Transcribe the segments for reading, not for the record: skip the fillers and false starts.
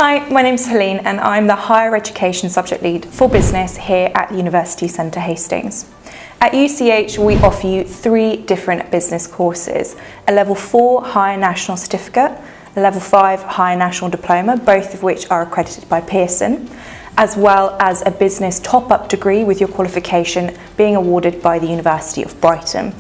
Hi, my name's Helene and I'm the Higher Education Subject Lead for Business here at the University Centre Hastings. At UCH we offer you 3 different business courses, a Level 4 Higher National Certificate, a Level 5 Higher National Diploma, both of which are accredited by Pearson, as well as a business top-up degree with your qualification being awarded by the University of Brighton.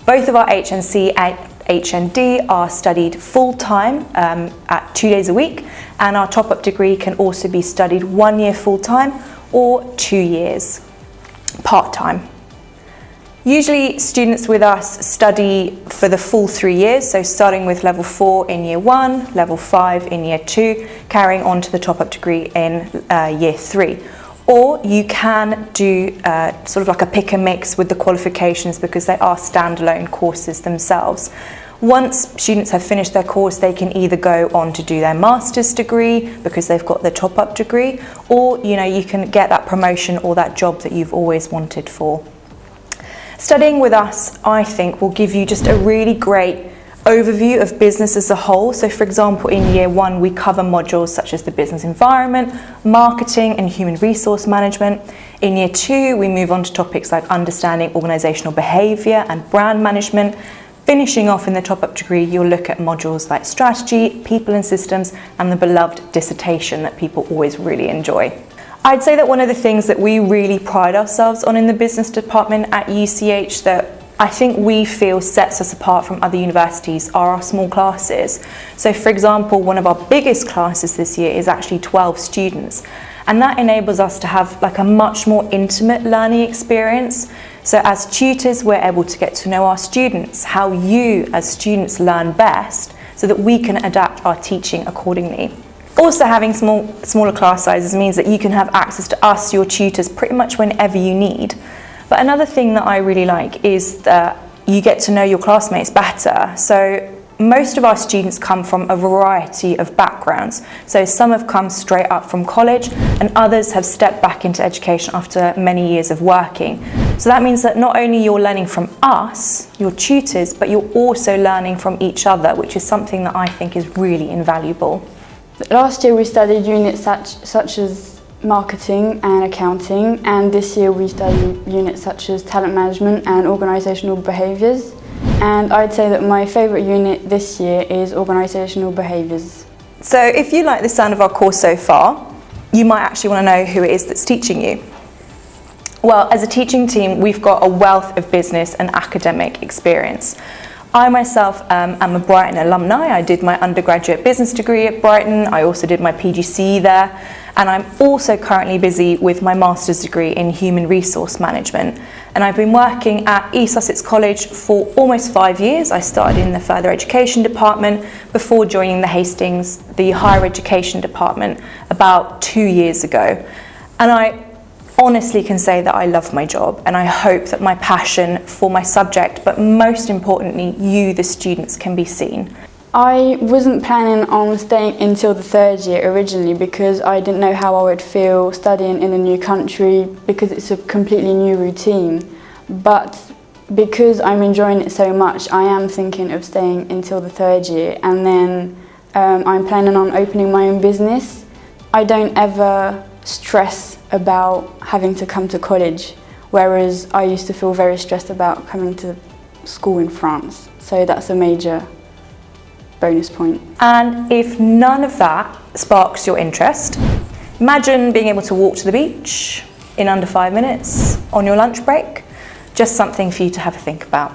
Both of our HNC and HND are studied full-time at 2 days a week, and our top-up degree can also be studied 1 year full-time or 2 years part-time. Usually students with us study for the full 3 years, so starting with Level 4 in Year 1, Level 5 in Year 2, carrying on to the top-up degree in Year 3. Or you can do sort of like a pick and mix with the qualifications because they are standalone courses themselves. Once students have finished their course, they can either go on to do their master's degree because they've got the top-up degree, or you can get that promotion or that job that you've always wanted for. Studying with us, I think, will give you just a really great overview of business as a whole. So for example, in Year 1 we cover modules such as the business environment, marketing and human resource management. In Year 2 we move on to topics like understanding organisational behaviour and brand management. Finishing off in the top-up degree, you'll look at modules like strategy, people and systems, and the beloved dissertation that people always really enjoy. I'd say that one of the things that we really pride ourselves on in the business department at UCH that I think we feel sets us apart from other universities are our small classes. So for example, one of our biggest classes this year is actually 12 students, and that enables us to have like a much more intimate learning experience. So as tutors, we're able to get to know our students, how you as students learn best, so that we can adapt our teaching accordingly. Also, having smaller class sizes means that you can have access to us, your tutors, pretty much whenever you need. But another thing that I really like is that you get to know your classmates better. So most of our students come from a variety of backgrounds. So some have come straight up from college and others have stepped back into education after many years of working. So that means that not only you're learning from us, your tutors, but you're also learning from each other, which is something that I think is really invaluable. Last year we studied units such as marketing and accounting, and this year we study units such as talent management and organisational behaviours. And I'd say that my favourite unit this year is organisational behaviours. So if you like the sound of our course so far, you might actually want to know who it is that's teaching you. Well, as a teaching team, we've got a wealth of business and academic experience. I myself am a Brighton alumni. I did my undergraduate business degree at Brighton. I also did my PGCE there. And I'm also currently busy with my master's degree in human resource management. And I've been working at East Sussex College for almost 5 years. I started in the further education department before joining the Hastings, the higher education department, about 2 years ago. And I honestly can say that I love my job, and I hope that my passion for my subject, but most importantly, you, the students, can be seen. I wasn't planning on staying until the 3rd year originally because I didn't know how I would feel studying in a new country because it's a completely new routine. But because I'm enjoying it so much, I am thinking of staying until the 3rd year, and then I'm planning on opening my own business. I don't ever stress about having to come to college, whereas I used to feel very stressed about coming to school in France. So that's a major bonus point. And if none of that sparks your interest, imagine being able to walk to the beach in under 5 minutes on your lunch break. Just something for you to have a think about.